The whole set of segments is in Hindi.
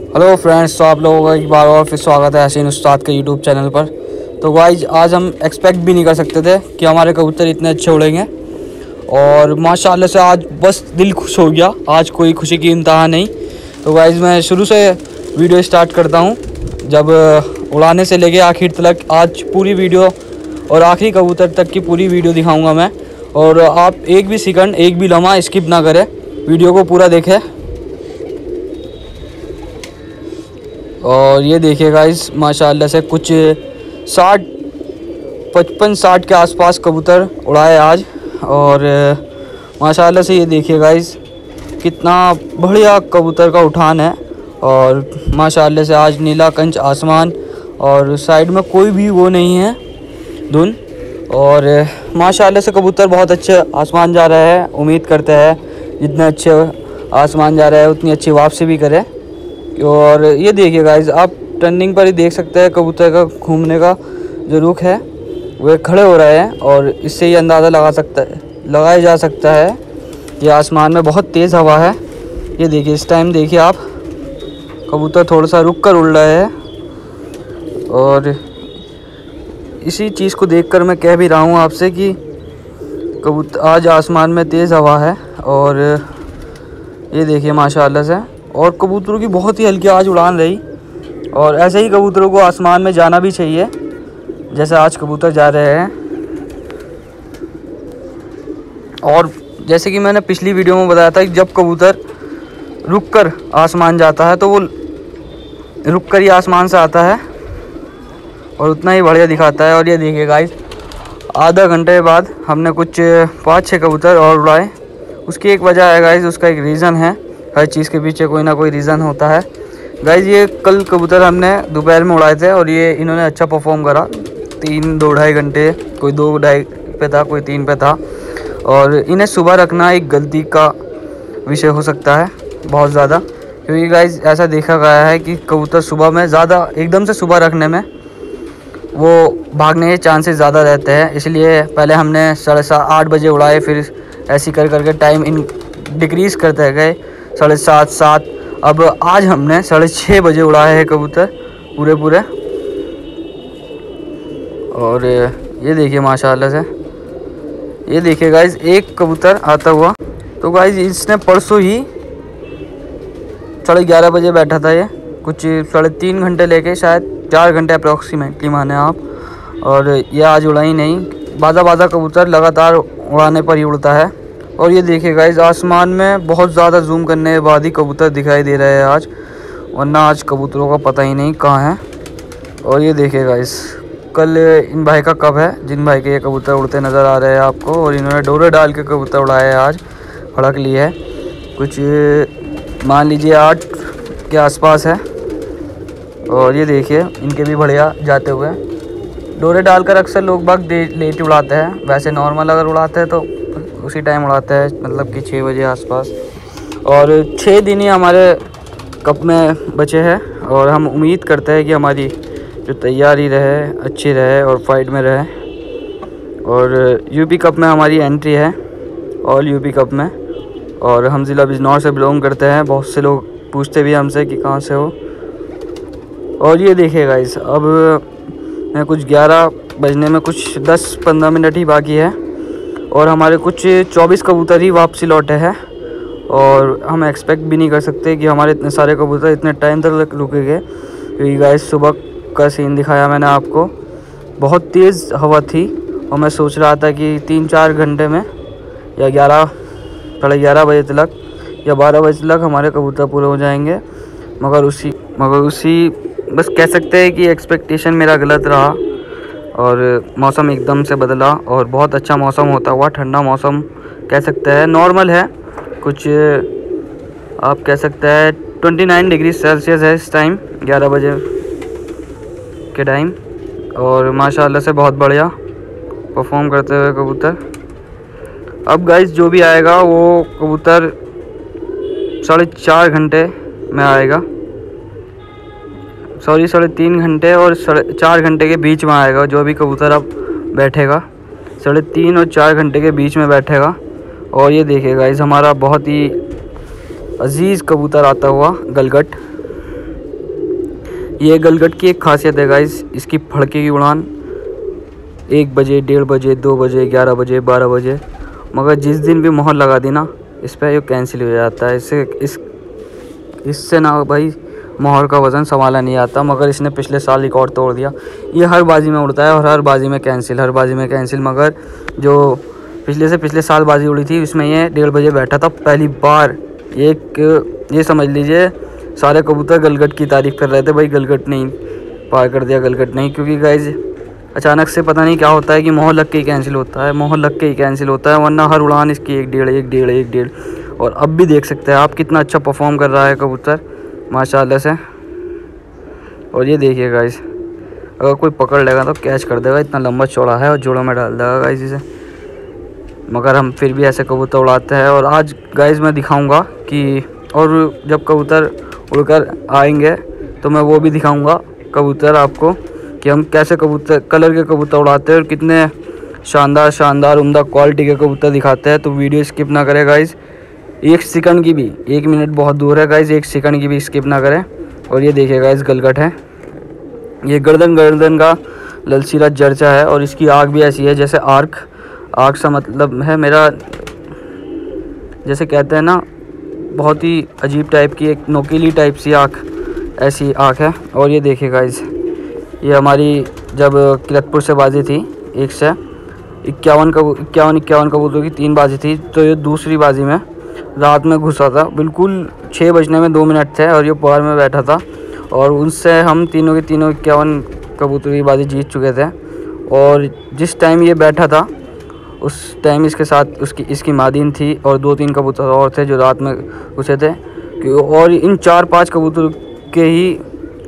हेलो फ्रेंड्स, तो आप लोगों का एक बार और फिर स्वागत है हसीन उस्ताद के यूट्यूब चैनल पर। तो गाइज आज हम एक्सपेक्ट भी नहीं कर सकते थे कि हमारे कबूतर इतने अच्छे उड़ेंगे और माशाल्लाह से आज बस दिल खुश हो गया। आज कोई खुशी की इंतहा नहीं। तो गाइज मैं शुरू से वीडियो स्टार्ट करता हूँ, जब उड़ाने से लेके आखिर तक आज पूरी वीडियो और आखिरी कबूतर तक की पूरी वीडियो दिखाऊँगा मैं। और आप एक भी सेकंड, एक भी लम्हा स्किप ना करें, वीडियो को पूरा देखें। और ये देखिए गाइस, माशाल्लाह से कुछ 55-60 के आसपास कबूतर उड़ाए आज। और माशाल्लाह से ये देखिए गाइस, कितना बढ़िया कबूतर का उठान है। और माशाल्लाह से आज नीला कंच आसमान और साइड में कोई भी वो नहीं है धुन। और माशाल्लाह से कबूतर बहुत अच्छे आसमान जा रहे हैं। उम्मीद करते हैं जितने अच्छे आसमान जा रहे हैं उतनी अच्छी वापसी भी करें। और ये देखिए गाइस, आप टर्निंग पर ही देख सकते हैं कबूतर का घूमने का जो रुख है वह खड़े हो रहे हैं। और इससे ही अंदाज़ा लगाया जा सकता है कि आसमान में बहुत तेज़ हवा है। ये देखिए, इस टाइम देखिए आप, कबूतर थोड़ा सा रुक कर उड़ रहे हैं। और इसी चीज़ को देखकर मैं कह भी रहा हूँ आपसे कि कबूतर आज आसमान में तेज़ हवा है। और ये देखिए माशाल्लाह से, और कबूतरों की बहुत ही हल्की आज उड़ान रही। और ऐसे ही कबूतरों को आसमान में जाना भी चाहिए जैसे आज कबूतर जा रहे हैं। और जैसे कि मैंने पिछली वीडियो में बताया था कि जब कबूतर रुककर आसमान जाता है तो वो रुककर ही आसमान से आता है और उतना ही बढ़िया दिखाता है। और ये देखिए गाइस, आधा घंटे बाद हमने कुछ 5-6 कबूतर और उड़ाए। उसकी एक वजह है गाइस, उसका एक रीज़न है। हर चीज़ के पीछे कोई ना कोई रीज़न होता है गाइस। ये कल कबूतर हमने दोपहर में उड़ाए थे और ये इन्होंने अच्छा परफॉर्म करा। 2-2.5 घंटे, कोई 2-2.5 पे था, कोई 3 पे था। और इन्हें सुबह रखना एक गलती का विषय हो सकता है बहुत ज़्यादा, क्योंकि गाइस ऐसा देखा गया है कि कबूतर सुबह में ज़्यादा एकदम से सुबह रखने में वो भागने के चांसेस ज़्यादा रहते हैं। इसलिए पहले हमने 7:30-8 बजे उड़ाए, फिर ऐसी करके टाइम इन डिक्रीज़ करते गए 7:30-7। अब आज हमने 6:30 बजे उड़ाए हैं कबूतर पूरे। और ये देखिए माशाल्लाह से, ये देखिए गाइस, एक कबूतर आता हुआ। तो गाइस इसने परसों ही 11:30 बजे बैठा था। ये कुछ 3.5 घंटे लेके शायद 4 घंटे अप्रॉक्सीमेटली माने आप। और ये आज उड़ा ही नहीं। बाज़ा कबूतर लगातार उड़ाने पर ही उड़ता है। और ये देखिए गाइस, आसमान में बहुत ज़्यादा जूम करने के बाद ही कबूतर दिखाई दे रहे हैं आज, वरना आज कबूतरों का पता ही नहीं कहाँ है। और ये देखिए गाइस, कल इन भाई का कब है, जिन भाई के ये कबूतर उड़ते नज़र आ रहे हैं आपको। और इन्होंने डोरे डाल के कबूतर उड़ाए हैं आज, फड़क ली है कुछ मान लीजिए 8 के आसपास है। और ये देखिए इनके भी बढ़िया जाते हुए। डोरे डालकर अक्सर लोग बाग लेट उड़ाते हैं, वैसे नॉर्मल अगर उड़ाते हैं तो उसी टाइम उड़ाते हैं, मतलब कि 6 बजे आसपास। और 6 दिन ही हमारे कप में बचे हैं और हम उम्मीद करते हैं कि हमारी जो तैयारी रहे अच्छी रहे और फाइट में रहे। और यूपी कप में हमारी एंट्री है, ऑल यूपी कप में। और हम ज़िला बिजनौर से बिलोंग करते हैं। बहुत से लोग पूछते भी हमसे कि कहाँ से हो। और ये देखिए गाइस, अब कुछ 11 बजने में कुछ 10-15 मिनट ही बाकी है और हमारे कुछ 24 कबूतर ही वापसी लौटे हैं। और हम एक्सपेक्ट भी नहीं कर सकते कि हमारे इतने सारे कबूतर इतने टाइम तक रुकेंगे, क्योंकि गाइस सुबह का सीन दिखाया मैंने आपको, बहुत तेज़ हवा थी। और मैं सोच रहा था कि 3-4 घंटे में या 11-11:30 बजे तक या 12 बजे तक हमारे कबूतर पूरे हो जाएंगे। मगर उसी बस कह सकते हैं कि एक्सपेक्टेशन मेरा गलत रहा और मौसम एकदम से बदला। और बहुत अच्छा मौसम होता हुआ, ठंडा मौसम कह सकते हैं, नॉर्मल है कुछ, आप कह सकते हैं 29 डिग्री सेल्सियस है इस टाइम 11 बजे के टाइम। और माशाल्लाह से बहुत बढ़िया परफॉर्म करते हुए कबूतर। अब गाइस जो भी आएगा वो कबूतर 4.5 घंटे में आएगा, सॉरी 3.5 घंटे और 4 घंटे के बीच में आएगा। जो भी कबूतर अब बैठेगा 3.5 और 4 घंटे के बीच में बैठेगा। और ये देखिए गाइस, हमारा बहुत ही अजीज़ कबूतर आता हुआ गलगट। ये गलगट की एक खासियत है गाइस, इसकी फड़के की उड़ान 1 बजे, 1:30 बजे, 2 बजे, 11 बजे, 12 बजे, मगर जिस दिन भी मोहर लगा दी ना, इस पर ये कैंसिल हो जाता है। इससे ना भाई मोहर का वज़न संभाला नहीं आता, मगर इसने पिछले साल रिकॉर्ड तोड़ दिया। ये हर बाजी में उड़ता है और हर बाजी में कैंसिल, हर बाजी में कैंसिल। मगर जो पिछले साल बाजी उड़ी थी उसमें ये 1:30 बजे बैठा था पहली बार। ये समझ लीजिए सारे कबूतर गलगट की तारीफ़ कर रहे थे, भाई गलगट नहीं पार कर दिया, गलगट नहीं। क्योंकि गाइज अचानक से पता नहीं क्या होता है कि मोहर लग के ही कैंसिल होता है, मोहर लग के ही कैंसिल होता है, वरना हर उड़ान इसकी 1:30। और अब भी देख सकते हैं आप कितना अच्छा परफॉर्म कर रहा है कबूतर माशाल्लाह से। और ये देखिए गाइज, अगर कोई पकड़ लेगा तो कैच कर देगा, इतना लंबा चौड़ा है और जोड़ों में डाल देगा गाइज इसे। मगर हम फिर भी ऐसे कबूतर उड़ाते हैं। और आज गाइज मैं दिखाऊंगा कि, और जब कबूतर उड़कर आएंगे तो मैं वो भी दिखाऊंगा कबूतर आपको कि हम कैसे कबूतर कलर के कबूतर उड़ाते हैं और कितने शानदार उम्दा क्वालिटी के कबूतर दिखाते हैं। तो वीडियो स्किप ना करें गाइज, 1 सेकंड की भी, 1 मिनट बहुत दूर है गाइज, 1 सेकंड की भी स्किप ना करें। और ये देखिए गाइज गलगट है, ये गर्दन का ललसीरा जर्चा है और इसकी आँख भी ऐसी है जैसे आँख सा मतलब है मेरा, जैसे कहते हैं ना, बहुत ही अजीब टाइप की एक नोकीली टाइप सी आँख, ऐसी आँख है। और ये देखिए गाइज, ये हमारी जब किलतपुर से बाजी थी 151 कबूतरों की 3 बाजी थी, तो ये दूसरी बाजी में रात में घुसा था, बिल्कुल 6 बजने में 2 मिनट थे और ये पार में बैठा था। और उनसे हम तीनों के तीनों 51 कबूतरों की बाजी जीत चुके थे। और जिस टाइम ये बैठा था उस टाइम इसके साथ इसकी मादीन थी और 2-3 कबूतर और थे जो रात में घुसे थे। और इन 4-5 कबूतरों के ही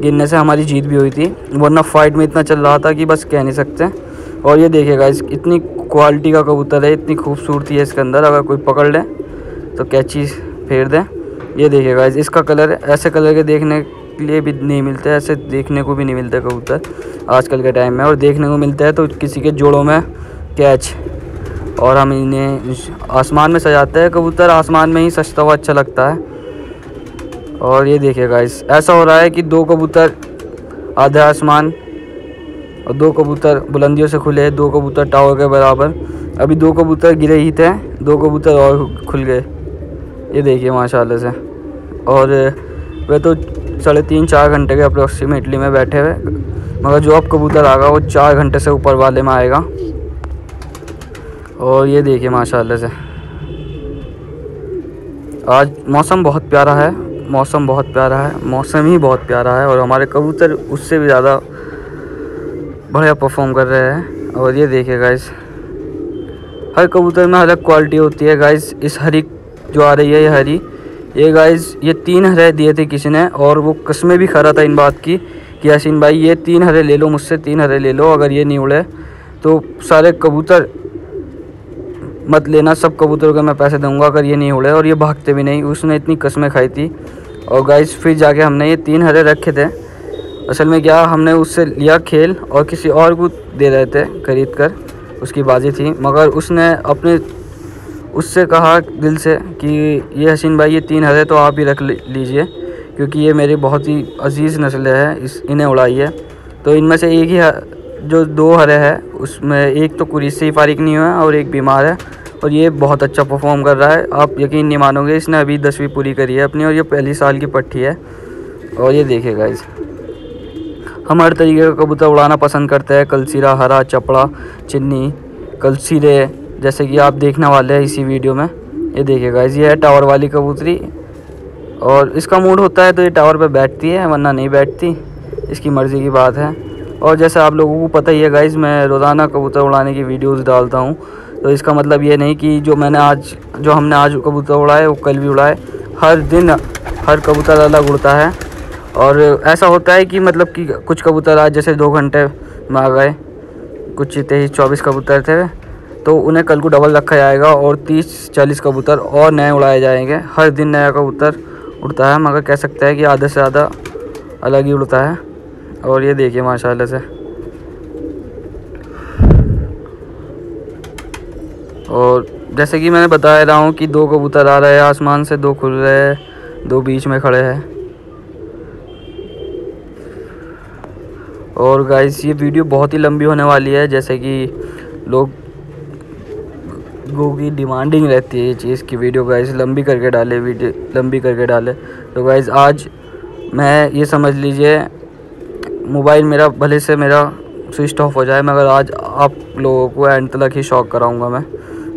गिनने से हमारी जीत भी हुई थी, वरना फाइट में इतना चल रहा था कि बस कह नहीं सकते। और ये देखिएगा इतनी क्वालिटी का कबूतर है, इतनी खूबसूरती है इसके अंदर, अगर कोई पकड़ ले तो कैची फेर दें। ये देखिएगा इसका कलर, ऐसे कलर के देखने के लिए भी नहीं मिलते, ऐसे देखने को भी नहीं मिलते कबूतर आजकल के टाइम में। और देखने को मिलता है तो किसी के जोड़ों में कैच। और हम इन्हें आसमान में सजाते हैं, कबूतर आसमान में ही सजता हुआ अच्छा लगता है। और ये देखिएगा ऐसा हो रहा है कि 2 कबूतर आधे आसमान और 2 कबूतर बुलंदियों से खुले, 2 कबूतर टावर के बराबर। अभी 2 कबूतर गिरे ही थे, 2 कबूतर और खुल गए, ये देखिए माशाल्लाह से। और वे तो 3.5-4 घंटे के अप्रोक्सीमेटली में बैठे हुए, मगर जो अब कबूतर आएगा वो 4 घंटे से ऊपर वाले में आएगा। और ये देखिए माशाल्लाह से, आज मौसम बहुत प्यारा है, मौसम ही बहुत प्यारा है। और हमारे कबूतर उससे भी ज़्यादा बढ़िया परफॉर्म कर रहे हैं। और ये देखिए गाइस, हर कबूतर में अलग क्वालिटी होती है गाइस। इस हरी जो आ रही है, ये हरी, ये गाइस ये 3 हरे दिए थे किसी ने, और वो कसमें भी खा रहा था इन बात की कि यासीन भाई ये 3 हरे ले लो मुझसे, 3 हरे ले लो, अगर ये नहीं उड़े तो सारे कबूतर मत लेना, सब कबूतरों के मैं पैसे दूंगा अगर ये नहीं उड़े। और ये भागते भी नहीं, उसने इतनी कसमें खाई थी। और गाइस फिर जाके हमने ये 3 हरे रखे थे। असल में क्या, हमने उससे लिया खेल और किसी और को दे रहे थे खरीद कर, उसकी बाजी थी। मगर उसने उससे कहा दिल से कि ये हसीन भाई ये 3 हरे तो आप ही रख लीजिए, क्योंकि ये मेरी बहुत ही अजीज़ नस्ल है, इन्हें उड़ाइए। तो इनमें से एक ही जो 2 हरे है, उसमें एक तो कुरीज से ही फारिग नहीं हुआ है और एक बीमार है। और ये बहुत अच्छा परफॉर्म कर रहा है, आप यकीन नहीं मानोगे, इसने अभी 10वीं पूरी करी है अपनी, और ये पहली साल की पट्टी है। और ये देखिए गाइस, हम हर तरीके का कबूतर उड़ाना पसंद करते हैं, कलसीरा, हरा, चपड़ा, चिन्नी, कलसीरे, जैसे कि आप देखने वाले हैं इसी वीडियो में। ये देखिए गाइस, ये है टावर वाली कबूतरी, और इसका मूड होता है तो ये टावर पे बैठती है, वरना नहीं बैठती, इसकी मर्ज़ी की बात है। और जैसे आप लोगों को पता ही है गाइस, मैं रोज़ाना कबूतर उड़ाने की वीडियोस डालता हूँ, तो इसका मतलब ये नहीं कि जो हमने आज कबूतर उड़ाए वो कल भी उड़ाए। हर दिन हर कबूतर अलग उड़ता है। और ऐसा होता है कि मतलब कि कुछ कबूतर आज जैसे 2 घंटे में आ गए, कुछ 23-24 कबूतर थे, तो उन्हें कल को डबल रखा जाएगा और 30-40 कबूतर और नए उड़ाए जाएंगे। हर दिन नया कबूतर उड़ता है, मगर कह सकते हैं कि आधे से ज़्यादा अलग ही उड़ता है। और ये देखिए माशाल्लाह से, और जैसे कि मैंने बता रहा हूँ कि 2 कबूतर आ रहे हैं आसमान से, 2 खुल रहे हैं, 2 बीच में खड़े हैं। और गाइस ये वीडियो बहुत ही लंबी होने वाली है, जैसे कि लोगों की डिमांडिंग रहती है ये चीज़ की वीडियो गाइस लंबी करके डाले। तो गाइस आज मैं ये समझ लीजिए मोबाइल मेरा भले से मेरा स्विच ऑफ हो जाए, मगर आज आप लोगों को एंड तक ही शॉक कराऊंगा मैं,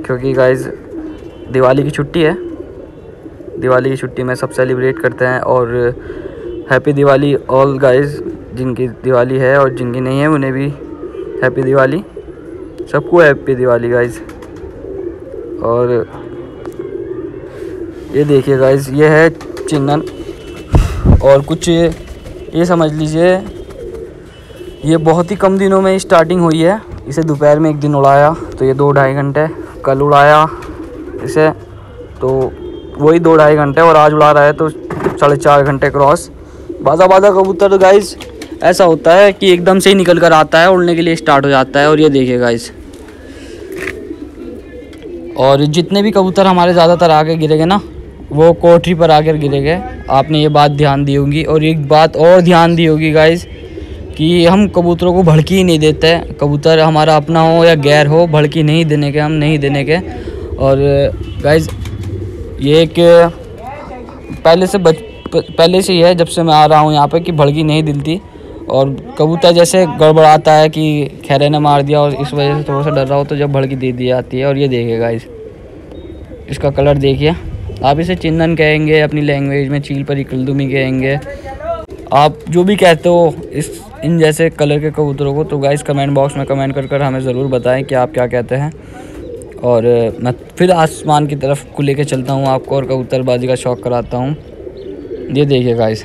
क्योंकि गाइस दिवाली की छुट्टी है। दिवाली की छुट्टी में सब सेलिब्रेट करते हैं। और हैप्पी दिवाली ऑल गाइस, जिनकी दिवाली है और जिनकी नहीं है उन्हें भी हैप्पी दिवाली, सबको हैप्पी दिवाली गाइस। और ये देखिए गाइस, ये है चिन्नन, और कुछ ये समझ लीजिए ये बहुत ही कम दिनों में स्टार्टिंग हुई है। इसे दोपहर में एक दिन उड़ाया तो ये 2-2.5 घंटे, कल उड़ाया इसे तो वही 2-2.5 घंटे, और आज उड़ा रहा है तो 4.5 घंटे क्रॉस। बाज़ा कबूतर गाइस ऐसा होता है कि एकदम से ही निकल कर आता है, उड़ने के लिए स्टार्ट हो जाता है। और ये देखिए गाइस, और जितने भी कबूतर हमारे ज़्यादातर आगे गिरे गए ना, वो कोठरी पर आकर गिरे गए। आपने ये बात ध्यान दी होगी। और एक बात और ध्यान दी होगी गाइस कि हम कबूतरों को भड़की ही नहीं देते। कबूतर हमारा अपना हो या गैर हो, भड़की नहीं देने के, हम नहीं देने के। और गाइस ये एक पहले से ही है, जब से मैं आ रहा हूँ यहाँ पे, कि भड़की नहीं दिलती। और कबूतर जैसे गड़बड़ाता है कि खैरे ने मार दिया और इस वजह से थोड़ा सा डर रहा हो, तो जब भड़की दे दी जाती है। और ये देखिए गाइस, इसका कलर देखिए। आप इसे चिन्नन कहेंगे अपनी लैंग्वेज में, चील परी कलदुमी कहेंगे, आप जो भी कहते हो इन जैसे कलर के कबूतरों को। तो गाइस कमेंट बॉक्स में कमेंट कर हमें ज़रूर बताएं कि आप क्या कहते हैं। और मैं फिर आसमान की तरफ को लेके चलता हूँ आपको, और कबूतरबाजी का शौक़ कराता हूँ। ये देखिए गाइस,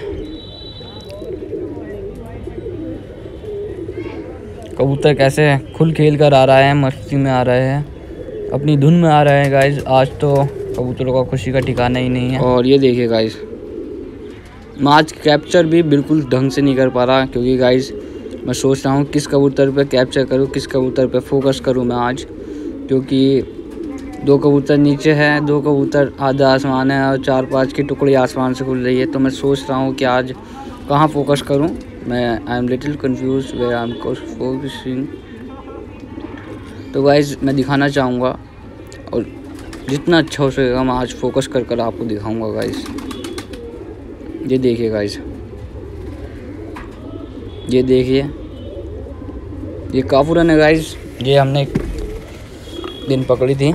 कबूतर कैसे खुल खेल कर आ रहा है, मस्ती में आ रहे हैं, अपनी धुन में आ रहे हैं गाइस। आज तो कबूतरों का खुशी का ठिकाना ही नहीं है। और ये देखिए गाइस, मैं आज कैप्चर भी बिल्कुल ढंग से नहीं कर पा रहा, क्योंकि गाइस मैं सोच रहा हूँ किस कबूतर पे कैप्चर करूँ, किस कबूतर पे फोकस करूँ मैं आज। क्योंकि 2 कबूतर नीचे हैं, 2 कबूतर आधा आसमान है, और 4-5 की टुकड़ी आसमान से खुल रही है। तो मैं सोच रहा हूँ कि आज कहाँ फोकस करूँ मैं। I am little confuse where I am focusing. तो गाइस मैं दिखाना चाहूँगा, और जितना अच्छा हो सकेगा मैं आज फोकस कर आपको दिखाऊँगा गाइस। ये देखिए गाइस, ये देखिए, ये काफूरन है गाइस। ये हमने एक दिन पकड़ी थी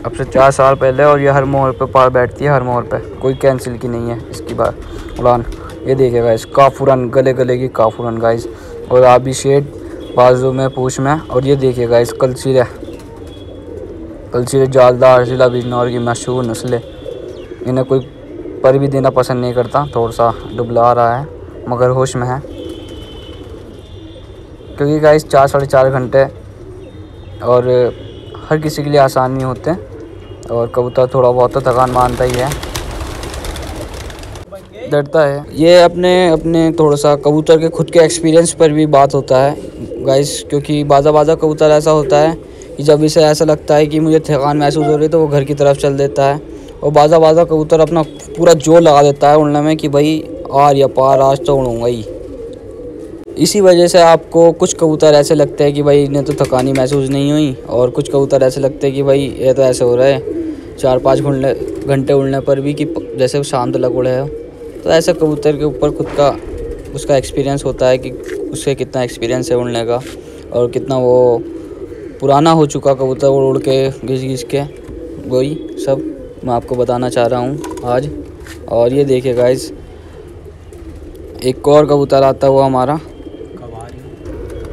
अब से 4 साल पहले, और ये हर मोड़ पे पार बैठती है, हर मोड़ पे, कोई कैंसिल की नहीं है इसकी बात उड़ान। ये देखिए गाइस, काफूरन, गले की काफूरन गाइस, और आबी शेड बाजू में, पूछ में। और ये देखिए गाइस, कलसीरे जालदार जिला बिजनौर की मशहूर नस्लें। इन्हें कोई पर भी देना पसंद नहीं करता, थोड़ा सा दुबला रहा है मगर होश में है, क्योंकि गाइस 4-4.5 घंटे और हर किसी के लिए आसान नहीं होते, और कबूतर थोड़ा बहुत तो थकान मानता ही है, डरता है। ये अपने थोड़ा सा कबूतर के खुद के एक्सपीरियंस पर भी बात होता है गाइस, क्योंकि बाज़ा कबूतर ऐसा होता है कि जब इसे ऐसा लगता है कि मुझे थकान महसूस हो रही है तो वो घर की तरफ चल देता है। और बाज़ा कबूतर अपना पूरा जोर लगा देता है उड़ने में कि भाई आर या पार, आज तो उड़ूँगा ही। इसी वजह से आपको कुछ कबूतर ऐसे लगते हैं कि भाई इन्हें तो थकानी महसूस नहीं हुई, और कुछ कबूतर ऐसे लगते हैं कि भाई ये तो ऐसे हो रहा है 4-5 घंटे उड़ने पर भी कि जैसे शाम तक उड़े हो। तो ऐसे कबूतर के ऊपर खुद का उसका एक्सपीरियंस होता है कि उससे कितना एक्सपीरियंस है उड़ने का, और कितना वो पुराना हो चुका कबूतर उड़ के घिस के, वही सब मैं आपको बताना चाह रहा हूँ आज। और ये देखिए गाइस, एक और कबूतर आता हुआ हमारा,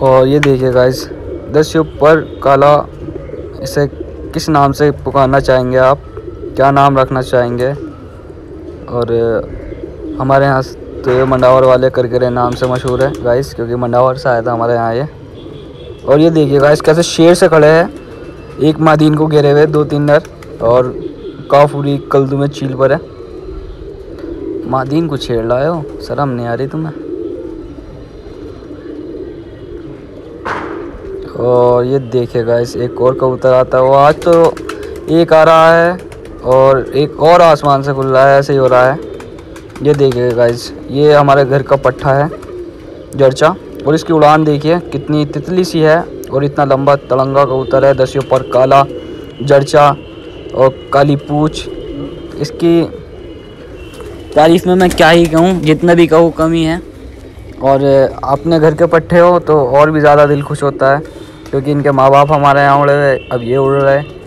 और ये देखिए गाइस, 10 से ऊपर काला। इसे किस नाम से पुकारना चाहेंगे आप, क्या नाम रखना चाहेंगे? और हमारे यहाँ तो ये मंडावर वाले करके नाम से मशहूर है गाइस, क्योंकि मंडावर से आया था हमारे यहाँ ये। और ये देखिए गाइस, कैसे शेर से खड़े हैं, एक मादीन को घेरे हुए, 2-3 नर, और काफूरी कलदू में चील पर है। मादीन को छेड़ लाए हो, शर्म नहीं आ रही तुम्हें? और ये देखिए गाइस, एक और कबूतर आता है। वो आज तो एक आ रहा है और एक और आसमान से खुल रहा है, ऐसे ही हो रहा है। ये देखिए गाइस, ये हमारे घर का पट्ठा है जर्चा, और इसकी उड़ान देखिए कितनी तितली सी है और इतना लंबा तड़ंगा कबूतर है। दसियों पर काला जरचा और काली पूछ। इसकी तारीफ़ में मैं क्या ही कहूँ, जितना भी कहूँ कम ही है। और अपने घर के पट्टे हो तो और भी ज़्यादा दिल खुश होता है, क्योंकि इनके माँ बाप हमारे यहाँ उड़े हुए, अब ये उड़ रहे हैं।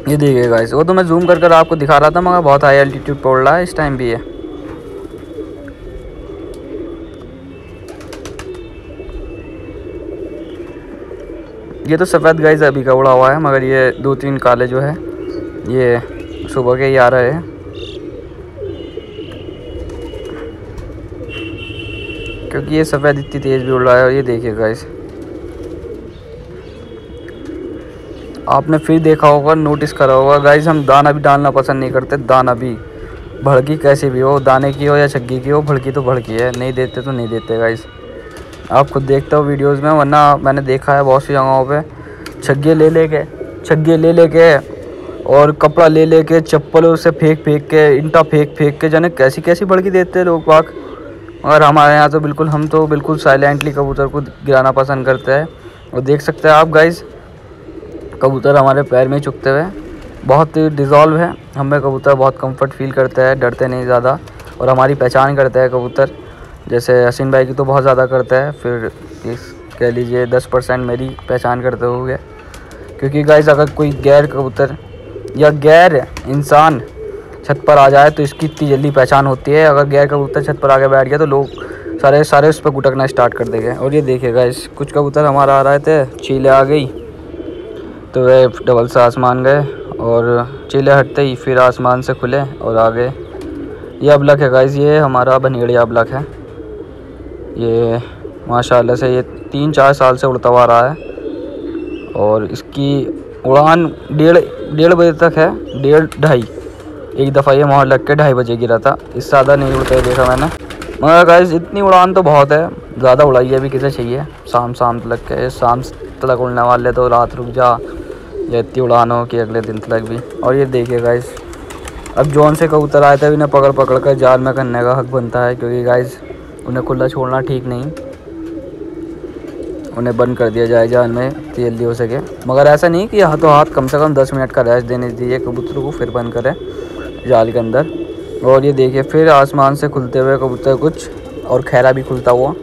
ये देखिए गाइस, वो तो मैं जूम कर आपको दिखा रहा था, मगर बहुत हाई एल्टीट्यूड पर उड़ रहा है इस टाइम भी है। ये तो सफ़ेद गाइस अभी का उड़ा हुआ है, मगर ये 2-3 काले जो है ये सुबह के ही आ रहे हैं। क्योंकि ये सफ़ेद इतनी तेज़ भी उड़ रहा है। और ये देखिए गाइस, आपने फिर देखा होगा, नोटिस करा होगा गाइस, हम दाना भी डालना पसंद नहीं करते। दाना भी भड़की कैसी भी हो, दाने की हो या छग्गी की हो, भड़की तो भड़की है, नहीं देते तो नहीं देते गाइस। आप खुद देखते हो वीडियोस में, वरना मैंने देखा है बहुत सी जगहों पे छग्गे ले लेके और कपड़ा ले लेके चप्पलों से फेंक के, ईंटा फेंक के, जाने कैसी कैसी भड़की देते हैं लोग बाग। और हमारे यहाँ तो बिल्कुल, हम तो बिल्कुल साइलेंटली कबूतर को गिराना पसंद करते हैं। और देख सकते हैं आप गाइस, कबूतर हमारे पैर में चुभते हुए बहुत डिज़ोल्व है। हमें कबूतर बहुत कंफर्ट फील करते हैं, डरते नहीं ज़्यादा, और हमारी पहचान करते हैं कबूतर। जैसे हसीन भाई की तो बहुत ज़्यादा करता है, फिर इस कह लीजिए 10% मेरी पहचान करते होंगे। क्योंकि गाइस अगर कोई गैर कबूतर या गैर इंसान छत पर आ जाए तो इसकी इतनी जल्दी पहचान होती है। अगर गैर कबूतर छत पर आके बैठ गया तो लोग सारे उस पर गुटकना स्टार्ट कर देंगे। और ये देखिए गाइस, कुछ कबूतर हमारा आ रहे थे, चीले आ गई तो वे डबल से आसमान गए, और चीले हटते ही फिर आसमान से खुले और आ गए। ये अबलख है गाइस, ये हमारा बनेड़िया अबलख है। ये माशाल्लाह से ये 3-4 साल से उड़ता हुआ रहा है, और इसकी उड़ान 1:30 बजे तक है, 1:30। एक दफ़ा ये मोहर लग के 2:30 बजे गिरा था, इससे ज़्यादा नहीं उड़ते देखा मैंने। मगर गाइस इतनी उड़ान तो बहुत है, ज़्यादा उड़ाई अभी किसे चाहिए शाम तक के। शाम तक उड़ने वाले तो रात रुक जा, या इतनी उड़ान हो कि अगले दिन तक भी। और ये देखिए गाइस, अब जौन से कबूतर आए थे इन्हें पकड़ कर जाल में करने का हक बनता है, क्योंकि गाइस उन्हें खुला छोड़ना ठीक नहीं, उन्हें बंद कर दिया जाए जाल में इतनी जल्दी हो सके। मगर ऐसा नहीं कि हाथों हाथ कम से कम 10 मिनट का रेस्ट देने दीजिए कबूतर को, फिर बंद करें जाल के अंदर। और ये देखिए फिर आसमान से खुलते हुए कबूतर कुछ, और खैरा भी खुलता हुआ।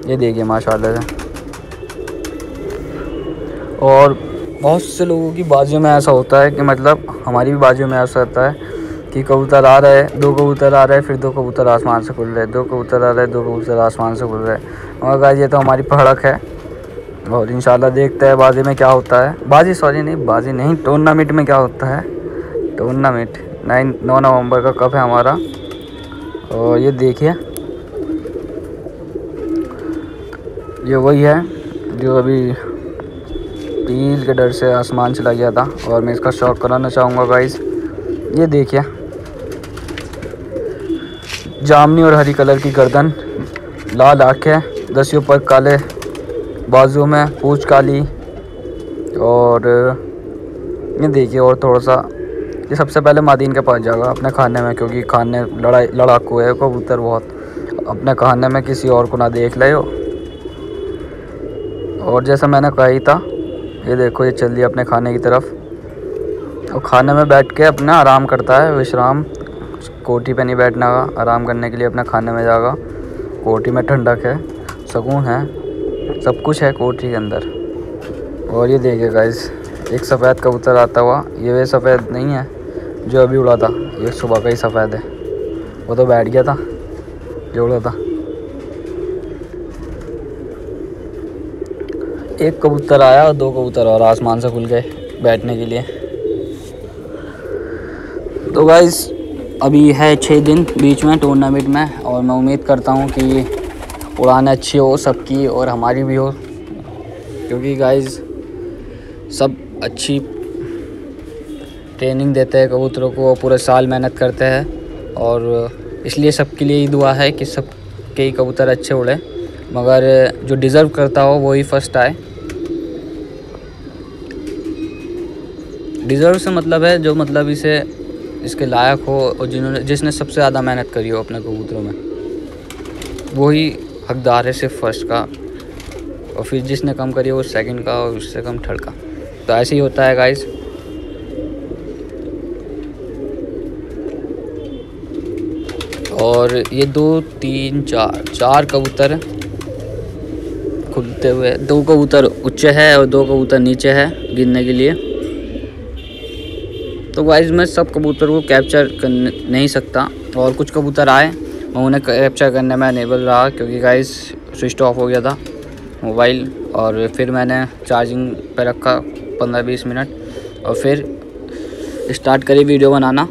ये देखिए माशाल्लाह से। और बहुत से लोगों की बाजियों में ऐसा होता है कि मतलब हमारी भी बाजियों में ऐसा होता है कि कबूतर आ रहे हैं, 2 कबूतर आ रहे हैं, फिर 2 कबूतर आसमान से खुल रहे हैं, 2 कबूतर आ रहे हैं, 2 कबूतर आसमान से खुल रहे हैं। और गाइस ये तो हमारी पहड़क है, और इंशाल्लाह देखते हैं बाजी में क्या होता है। बाजी नहीं, टूर्नामेंट में क्या होता है। टूर्नामेंट 9 नवंबर का कप है हमारा। और ये देखिए, ये वही है जो अभी टील के डर से आसमान चला गया था, और मैं इसका शौक कराना चाहूँगा गाइस। ये देखिए, जामनी और हरी कलर की गर्दन, लाल आँखें, दसियों पर काले बाजू में, पूँछ काली। और ये देखिए, और थोड़ा सा ये सबसे पहले मादीन के पास जाएगा अपने खाने में, क्योंकि खाने लड़ाकू है कबूतर बहुत, अपने खाने में किसी और को ना देख ले हो। और जैसा मैंने कहा ही था, ये देखो ये चल दिया अपने खाने की तरफ, और खाने में बैठ के अपना आराम करता है, विश्राम। कोठी पे नहीं बैठना का, आराम करने के लिए अपने खाने में जाएगा। कोठी में ठंडक है, सुकून है, सब कुछ है कोठी के अंदर। और ये देखिए गाइस, एक सफ़ेद कबूतर आता हुआ, ये वे सफ़ेद नहीं है जो अभी उड़ा था, ये सुबह का ही सफ़ेद है, वो तो बैठ गया था जो उड़ा था। एक कबूतर आया और 2 कबूतर और आसमान से खुल गए बैठने के लिए। तो गाइस अभी है 6 दिन बीच में टूर्नामेंट में, और मैं उम्मीद करता हूँ कि उड़ान अच्छी हो सबकी और हमारी भी हो, क्योंकि गाइस सब अच्छी ट्रेनिंग देते हैं कबूतरों को, पूरे साल मेहनत करते हैं। और इसलिए सबके लिए ही दुआ है कि सब के ही कबूतर अच्छे उड़े, मगर जो डिज़र्व करता हो वो ही फर्स्ट आए। डिज़र्व से मतलब है जो मतलब इसके लायक हो, और जिसने सबसे ज़्यादा मेहनत करी हो अपने कबूतरों में। वही हकदार है सिर्फ फर्स्ट का, और फिर जिसने कम करी वो सेकंड का, और उससे कम थर्ड का। तो ऐसे ही होता है गाइस। और ये 2 3 4 कबूतर खुलते हुए, 2 कबूतर ऊंचे है और 2 कबूतर नीचे है गिनने के लिए। तो गाइस मैं सब कबूतर को कैप्चर कर नहीं सकता, और कुछ कबूतर आए मैं उन्हें कैप्चर करने में अनेबल रहा, क्योंकि गाइस स्विच ऑफ हो गया था मोबाइल। और फिर मैंने चार्जिंग पे रखा 15-20 मिनट, और फिर स्टार्ट करी वीडियो बनाना।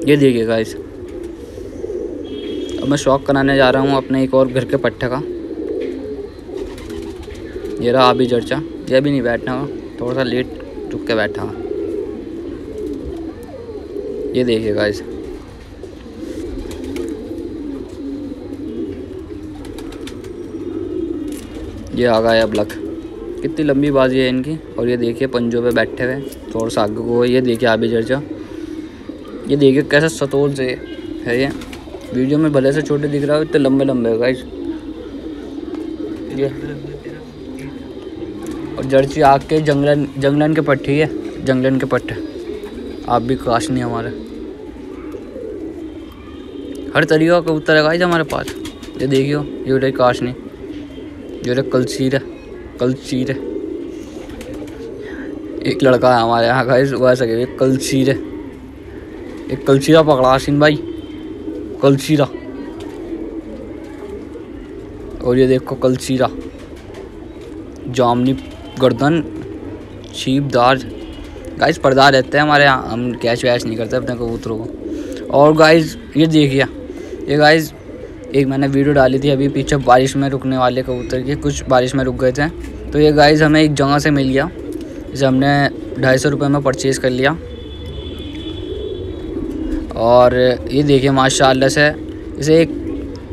ये देखिए गाइस, अब मैं शौक कराने जा रहा हूँ अपने एक और घर के पट्टे का। ये रहा अभी चर्चा, ये भी नहीं बैठना हुआ, थोड़ा सा लेट रुक के बैठा हुआ। ये देखिए गाइस, ये आ गया अब लक। कितनी लंबी बाजी है इनकी। और ये देखिए पंजों पे बैठे हुए, थोड़ा सा आगे को। ये देखिए अभी चर्चा, ये देखिए कैसा सतोल से है। ये वीडियो में भले से छोटे दिख रहा है, इतने लंबे लंबे है गाइस ये। और जर्सी आग के जंगलन के पट्टी है, जंगलन के पट्टे। आप भी काश नहीं हमारे, हर तरीके का कबूतर है गाइस हमारे पास। ये देखियो, ये रही काशनी, ये रही कलसीर है। एक लड़का है हमारे यहाँ गाइस, वो ऐसा कहे कलसीर है। एक कलसीरा पकड़ा आसिन भाई, कलसीरा। और ये देखो कलसीरा, जामनी गर्दन, छीपदार। गाइस पर्दा रहते हैं हमारे यहाँ, हम कैच वैच नहीं करते अपने कबूतरों को। और गाइस ये देखिए, ये गाइस एक मैंने वीडियो डाली थी अभी पीछे, बारिश में रुकने वाले कबूतर की। कुछ बारिश में रुक गए थे, तो ये गाइस हमें एक जगह से मिल गया। इसे हमने 250 रुपये में परचेज़ कर लिया। और ये देखिए माशाल्लाह से इसे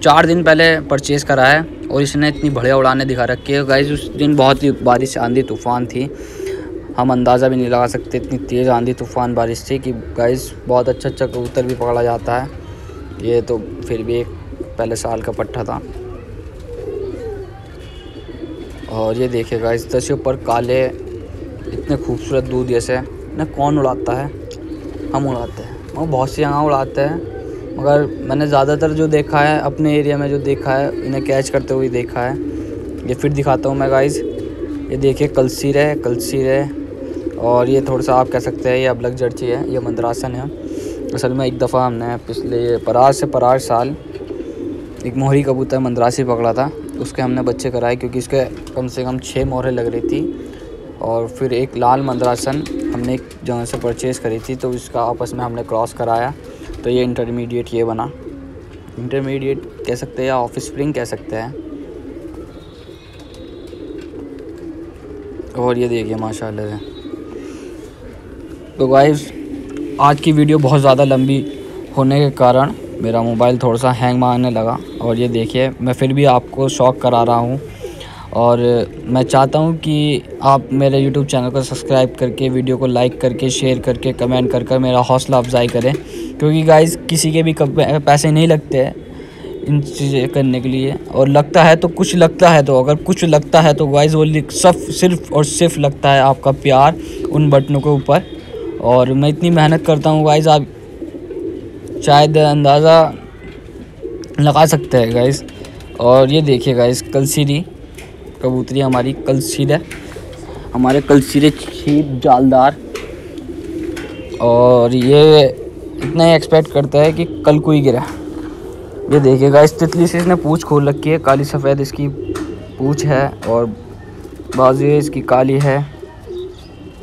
4 दिन पहले परचेज़ करा है, और इसने इतनी बढ़िया उड़ाने दिखा रखी है गाइस। उस दिन बहुत ही बारिश, आंधी तूफ़ान थी, हम अंदाज़ा भी नहीं लगा सकते, इतनी तेज़ आंधी तूफ़ान बारिश थी कि गाइस बहुत अच्छा कबूतर भी पकड़ा जाता है। ये तो फिर भी एक पहले साल का पट्टा था। और ये देखिए गाइस, इसके ऊपर काले इतने खूबसूरत दूध जैसे ना, कौन उड़ाता है? हम उड़ाते हैं, वो बहुत सी जगह उड़ाते हैं, मगर मैंने ज़्यादातर जो देखा है अपने एरिया में, जो देखा है इन्हें कैच करते हुए देखा है। ये फिर दिखाता हूँ मैं गाइस, ये देखिए कलसीर है। और ये थोड़ा सा आप कह सकते हैं ये अबलग जर्सी है, ये मंदरासन है। असल में एक दफ़ा हमने पिछले परार साल एक मोहरी कबूतर मंदरासी पकड़ा था, उसके हमने बच्चे कराए, क्योंकि इसके कम से कम 6 मोहरें लग रही थी। और फिर एक लाल मंदरासन हमने एक जगह से परचेज़ करी थी, तो इसका आपस में हमने क्रॉस कराया, तो ये इंटरमीडिएट ये बना। इंटरमीडिएट कह सकते हैं या ऑफ स्प्रिंग कह सकते हैं। और ये देखिए माशाल्लाह से। तो गाइस आज की वीडियो बहुत ज़्यादा लंबी होने के कारण मेरा मोबाइल थोड़ा सा हैंग मारने लगा। और ये देखिए मैं फिर भी आपको शौक करा रहा हूँ, और मैं चाहता हूँ कि आप मेरे YouTube चैनल को सब्सक्राइब करके, वीडियो को लाइक करके, शेयर करके, कमेंट कर मेरा हौसला अफजाई करें। क्योंकि गाइस किसी के भी पैसे नहीं लगते हैं इन चीज़ें करने के लिए, और लगता है तो कुछ लगता है, तो अगर कुछ लगता है तो गाइस वो सिर्फ और सिर्फ लगता है आपका प्यार उन बटनों के ऊपर। और मैं इतनी मेहनत करता हूँ गाइस, आप शायद अंदाज़ा लगा सकते हैं गाइस। और ये देखिए गाइस, कलसीरी कबूतरी हमारी, कलसीर है हमारे, कलसीरे छीप जालदार। और ये इतना ही एक्सपेक्ट करता है कि कल कोई गिरा। ये देखिए गाइस, तितली से इसने पूँछ खोल रखी है, काली सफ़ेद इसकी पूँछ है, और बाजू इसकी काली है,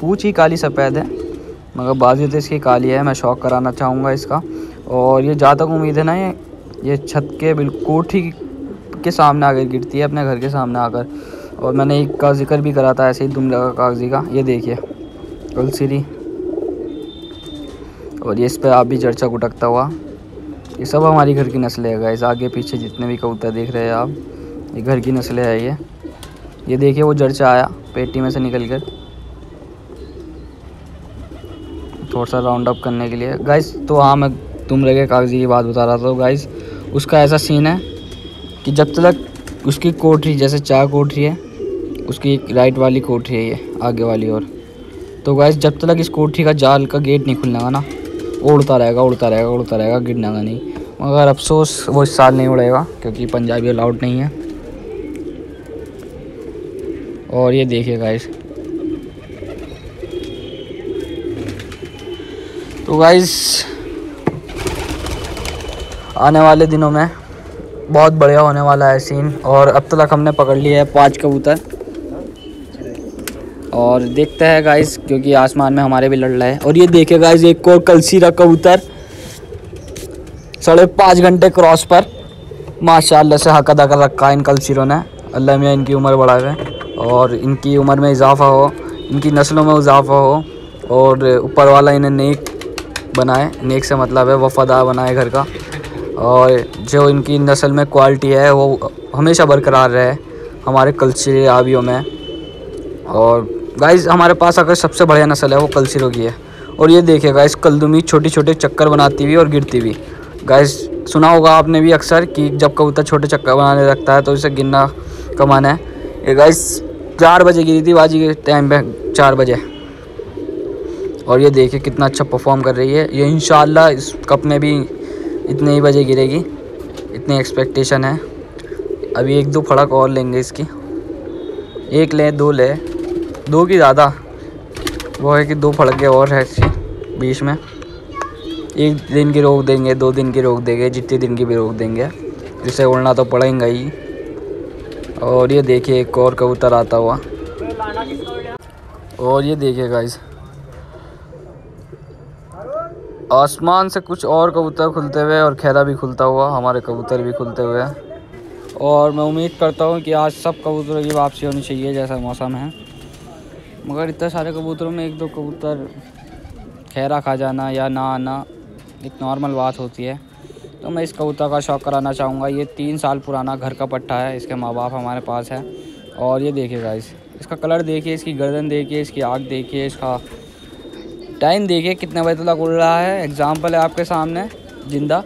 पूँछ ही काली सफ़ेद है, मगर बाजू तो इसकी काली है। मैं शौक कराना चाहूँगा इसका। और ये जहाँ तक उम्मीद है ना, ये छत के बिल्कुल कोठी के सामने आकर गिरती है, अपने घर के सामने आकर। और मैंने एक का जिक्र भी करा था ऐसे ही दुमला कागजी का। ये देखिए कलसीरी, और ये इस पर आप भी चर्चा गुटकता हुआ। ये सब हमारी घर की नस्लें है गाइस। आगे पीछे जितने भी कबूतर देख रहे हैं आप, ये घर की नस्लें है। ये देखिए वो चर्चा आया पेटी में से निकल कर थोड़ा सा राउंड अप करने के लिए गाइस। तो हाँ, मैं तुमरे के कागज़ी की बात बता रहा था। तो गाइस उसका ऐसा सीन है कि जब तक उसकी कोठरी, जैसे 4 कोठरी है, उसकी राइट वाली कोठरी है ये आगे वाली ओर, तो गाइस जब तक इस कोठरी का जाल का गेट नहीं खुलना ना, उड़ता रहेगा, गिरना नहीं। मगर अफसोस वो इस साल नहीं उड़ेगा क्योंकि पंजाबी अलाउड नहीं है। और ये देखिए गाइस, तो गाइस आने वाले दिनों में बहुत बढ़िया होने वाला है सीन। और अब तक हमने पकड़ लिया है 5 कबूतर और देखते हैं गाइस, क्योंकि आसमान में हमारे भी लड़ रहा है। और ये देखिए गाइस, एक और कलसीरा कबूतर 5.5 घंटे क्रॉस पर माशाल्लाह से हक अदा कर रखा है इन कलसीरों ने। अल्लाह मियाँ इनकी उम्र बढ़ावे और इनकी उम्र में इजाफ़ा हो, इनकी नस्लों में इजाफ़ा हो और ऊपर वाला इन्हें नेक बनाए। नेक से मतलब है वफादार बनाए घर का, और जो इनकी नस्ल में क्वालिटी है वो हमेशा बरकरार रहे हमारे कलसीरे आबियों में। और गाइस हमारे पास अगर सबसे बढ़िया नस्ल है वो कलसीरों की है। और ये देखिए गाइस, कलदुमी छोटे छोटे चक्कर बनाती हुई और गिरती हुई। गाइस सुना होगा आपने भी अक्सर कि जब कबूतर छोटे चक्कर बनाने लगता है तो इसे गिनना कमाना है। ये गाइस 4 बजे गिरी थी बाजी के टाइम पे, 4 बजे। और ये देखिए कितना अच्छा परफॉर्म कर रही है ये। इंशाल्लाह इस कप में भी इतने ही बजे गिरेगी, इतनी एक्सपेक्टेशन है। अभी 1-2 फड़क और लेंगे इसकी, 1 ले 2 ले, 2 की ज़्यादा वो है कि 2 फड़के और है इसकी बीच में। 1 दिन की रोक देंगे, 2 दिन की रोक देंगे, जितने दिन की भी रोक देंगे, जिससे उड़ना तो पड़ेगा ही। और ये देखिए एक और कबूतर आता हुआ। और ये देखिए गाइस, आसमान से कुछ और कबूतर खुलते हुए और खैरा भी खुलता हुआ, हमारे कबूतर भी खुलते हुए। और मैं उम्मीद करता हूँ कि आज सब कबूतरों की वापसी होनी चाहिए जैसा मौसम है। मगर इतने सारे कबूतरों में 1-2 कबूतर खैरा खा जाना या ना आना एक नॉर्मल बात होती है। तो मैं इस कबूतर का शौक़ कराना चाहूँगा। ये 3 साल पुराना घर का पट्टा है, इसके माँ बाप हमारे पास है। और ये देखिए गाइस, इसका कलर देखिए, इसकी गर्दन देखिए, इसकी आँख देखिए, इसका टाइम देखिए कितने बजे तक उड़ रहा है। एग्जाम्पल है आपके सामने जिंदा।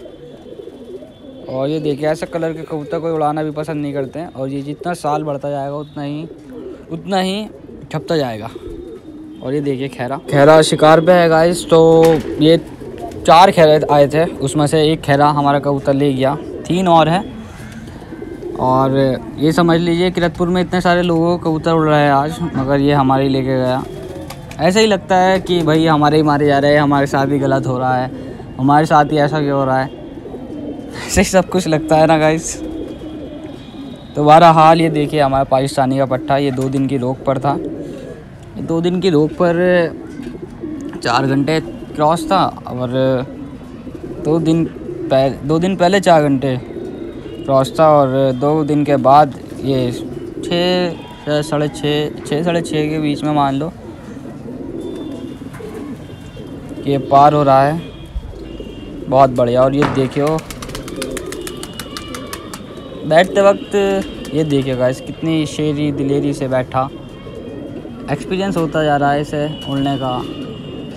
और ये देखिए ऐसे कलर के कबूतर कोई उड़ाना भी पसंद नहीं करते हैं। और ये जितना साल बढ़ता जाएगा उतना ही ठपता जाएगा। और ये देखिए खैरा शिकार पे है गाइस। तो ये 4 खैरे आए थे, उसमें से 1 खैरा हमारा कबूतर ले गया, 3 और है। और ये समझ लीजिए किरतपुर में इतने सारे लोगों को कबूतर उड़ रहे हैं आज, मगर ये हमारे ही लेके गया। ऐसा ही लगता है कि भाई हमारे ही मारे जा रहे हैं, हमारे साथ ही गलत हो रहा है, हमारे साथ ही ऐसा क्यों हो रहा है, ऐसे ही सब कुछ लगता है ना गाइस। तो बहरहाल ये देखिए हमारा पाकिस्तानी का पट्टा, ये 2 दिन की रोक पर था। 2 दिन की रोक पर 4 घंटे क्रॉस था। और 2 दिन पहले 4 घंटे क्रॉस था। और 2 दिन के बाद ये 6 साढ़े 6 के बीच में मान लो कि ये पार हो रहा है। बहुत बढ़िया। और ये देखियो बैठते वक्त, ये देखिए गाइस कितनी शेरी दिलेरी से बैठा। एक्सपीरियंस होता जा रहा है इसे उड़ने का,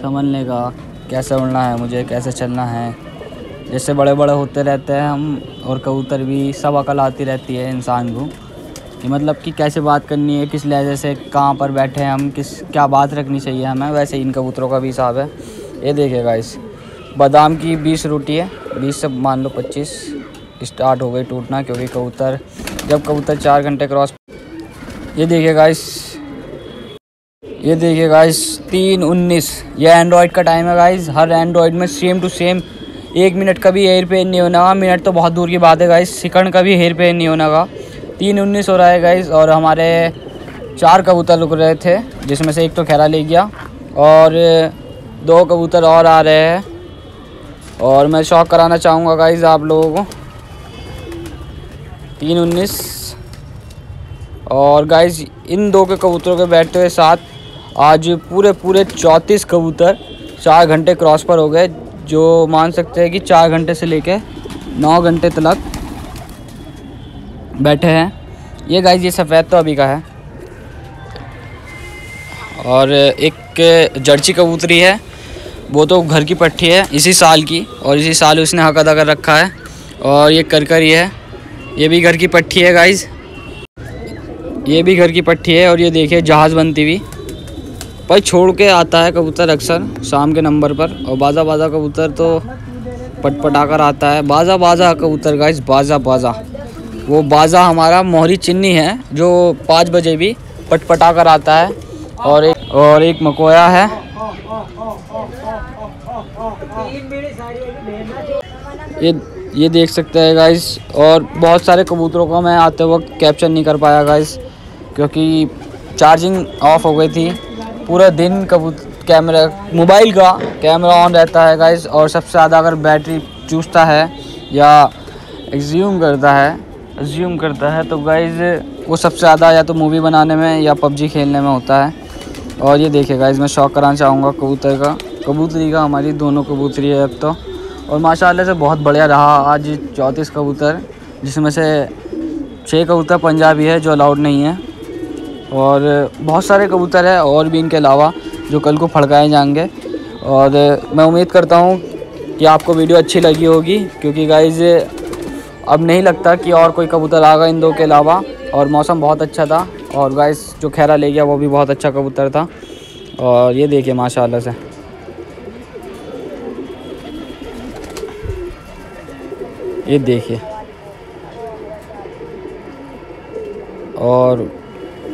समझने का, कैसे उड़ना है मुझे, कैसे चलना है। जैसे बड़े बड़े होते रहते हैं हम, और कबूतर भी, सब अकल आती रहती है इंसान को कि मतलब कि कैसे बात करनी है, किस लहजे से, कहाँ पर बैठे हैं हम, क्या बात रखनी चाहिए हमें। वैसे इन कबूतरों का भी हिसाब है। ये देखिए गाइस, बादाम की 20 रोटी है, 20 से मान लो 25 स्टार्ट हो गई टूटना, क्योंकि जब कबूतर 4 घंटे क्रॉस। ये देखिए गाइस 3:19, ये एंड्रॉयड का टाइम है गाइस। हर एंड्रॉयड में सेम टू सेम 1 मिनट का भी हेयर पेन नहीं होना, मिनट तो बहुत दूर की बात है गाइस, सेकंड का भी हेयर पेन नहीं होना का। 3:19 हो रहा है गाइस। और हमारे 4 कबूतर रुक रहे थे, जिसमें से 1 तो खैरा ले गया और 2 कबूतर और आ रहे हैं। और मैं शौक़ कराना चाहूँगा गाइस आप लोगों को। 3:19 और गाइस इन 2 के कबूतरों के बैठते हुए साथ आज पूरे 34 कबूतर 4 घंटे क्रॉस पर हो गए, जो मान सकते हैं कि 4 घंटे से लेके 9 घंटे तक बैठे हैं। ये गाइस ये सफ़ेद तो अभी का है। और एक जर्सी कबूतरी है वो तो घर की पट्टी है इसी साल की, और इसी साल उसने हक अदा कर रखा है। और ये करकरी है, ये भी घर की पट्टी है गाइस, ये भी घर की पट्टी है। और ये देखिए जहाज़ बनती हुई भाई, छोड़ के आता है कबूतर अक्सर शाम के नंबर पर। और बाज़ा बाज़ा कबूतर तो पटपटा कर आता है। बाज़ा बाज़ा कबूतर गाइस, बाज़ा बाज़ा, वो बाज़ा हमारा मोहरी चिन्नी है जो 5 बजे भी पटपटा कर आता है। और एक मकोया है, ये देख सकते हैं गाइस। और बहुत सारे कबूतरों को मैं आते वक्त कैप्चर नहीं कर पाया गाइस, क्योंकि चार्जिंग ऑफ हो गई थी। पूरा दिन कैमरा, मोबाइल का कैमरा ऑन रहता है गाइस। और सबसे ज़्यादा अगर बैटरी चूसता है या एग्ज्यूम करता है तो गाइस वो सबसे ज़्यादा या तो मूवी बनाने में या पबजी खेलने में होता है। और ये देखिए गाइस, मैं शौक कराना चाहूँगा कबूतरी का। हमारी दोनों कबूतरी है अब तो, और माशाल्लाह से बहुत बढ़िया रहा आज 34 कबूतर, जिसमें से 6 कबूतर पंजाबी है जो अलाउड नहीं है। और बहुत सारे कबूतर है और भी इनके अलावा जो कल को फड़काए जाएंगे। और मैं उम्मीद करता हूँ कि आपको वीडियो अच्छी लगी होगी, क्योंकि गाइस अब नहीं लगता कि और कोई कबूतर आएगा इन दो के अलावा। और मौसम बहुत अच्छा था, और गाइस जो खैरा ले गया वो भी बहुत अच्छा कबूतर था। और ये देखिए माशाल्लाह से, ये देखिए। और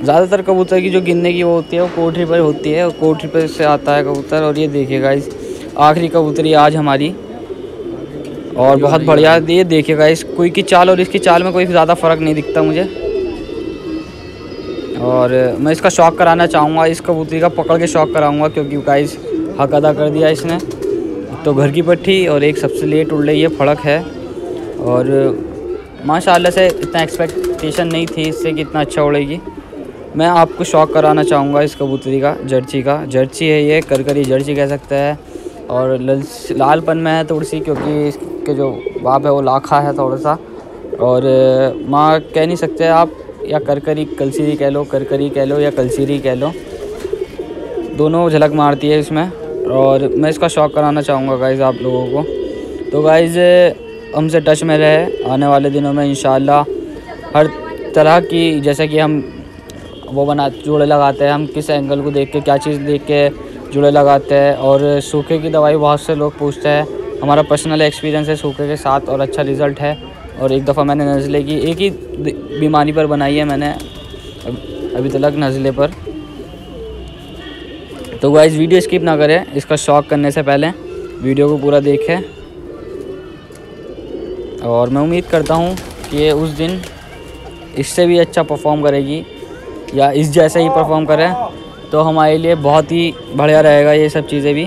ज़्यादातर कबूतर की जो गिनने की वो होती है वो कोठरी पर होती है, और कोठरी पर से आता है कबूतर। और ये देखिए गाइस, आखिरी कबूतरी आज हमारी, और बहुत बढ़िया। ये देखिए गाइस, कोई की चाल और इसकी चाल में कोई ज़्यादा फ़र्क नहीं दिखता मुझे। और मैं इसका शौक़ कराना चाहूँगा, इस कबूतरी का पकड़ के शौक़ कराऊँगा, क्योंकि गाइस हक अदा कर दिया इसने। तो घर की पट्टी और एक सबसे लेट उड़ रही है, फड़क है। और माशाल्लाह से इतना एक्सपेक्टेशन नहीं थी इससे कि इतना अच्छा उड़ेगी। मैं आपको शौक़ कराना चाहूँगा इस कबूतरी का, जर्सी है ये, करकरी जर्सी कह सकते हैं। और लालपन में है थोड़ी सी, क्योंकि इसके जो बाप है वो लाखा है थोड़ा सा। और माँ कह नहीं सकते आप, या करकरी कलसीरी कह लो, करकरी कह लो या कलसीरी कह लो, दोनों झलक मारती है इसमें। और मैं इसका शौक़ कराना चाहूँगा गाइज़ आप लोगों को। तो गाइज़ हमसे टच में रहे, आने वाले दिनों में इंशाल्लाह हर तरह की, जैसे कि हम वो जोड़े लगाते हैं, हम किस एंगल को देख के, क्या चीज़ देख के जोड़े लगाते हैं। और सूखे की दवाई बहुत से लोग पूछते हैं, हमारा पर्सनल एक्सपीरियंस है सूखे के साथ और अच्छा रिज़ल्ट है। और एक दफ़ा मैंने नज़ले की एक ही बीमारी पर बनाई है मैंने अभी तक, नज़ले पर। तो गाइस वीडियो स्किप ना करें, इसका शौक़ करने से पहले वीडियो को पूरा देखें। और मैं उम्मीद करता हूँ कि उस दिन इससे भी अच्छा परफॉर्म करेगी, या इस जैसे ही परफॉर्म करें तो हमारे लिए बहुत ही बढ़िया रहेगा ये सब चीज़ें भी।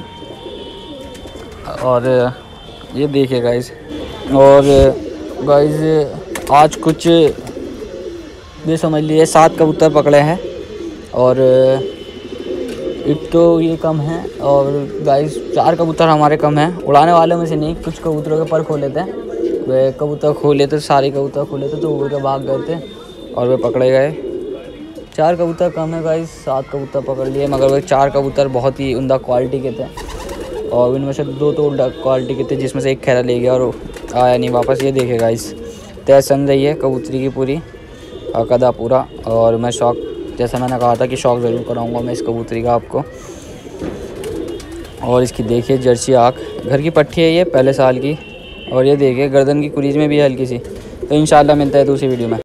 और ये देखिए गाइस, और गाइस आज कुछ ये समझ लीजिए 7 कबूतर पकड़े हैं, और एक तो ये कम है। और गाइस 4 कबूतर हमारे कम हैं, उड़ाने वाले में से नहीं, कुछ कबूतरों के पर खोले थे, वे कबूतर खोले थे, सारे कबूतर खोले थे तो उड़ के भाग गए थे और वे पकड़े गए। 4 कबूतर कम है गाइस, 7 कबूतर पकड़ लिए, मगर वे 4 कबूतर बहुत ही उम्दा क्वालिटी के थे। और उनमें से 2 तो उल्टा क्वालिटी के थे, जिसमें से एक खैरा ले गया और आया नहीं वापस। ये देखे गाइस, तय सन रही है कबूतरी की पूरी, अकदा पूरा। और मैं शौक़, जैसा मैंने कहा था कि शौक़ ज़रूर कराऊंगा मैं इस कबूतरी का आपको। और इसकी देखिए जर्सी आँख, घर की पट्टी है ये पहले साल की। और ये देखिए गर्दन की कुरीज में भी है हल्की सी। तो इंशाल्लाह मिलता है दूसरी वीडियो में।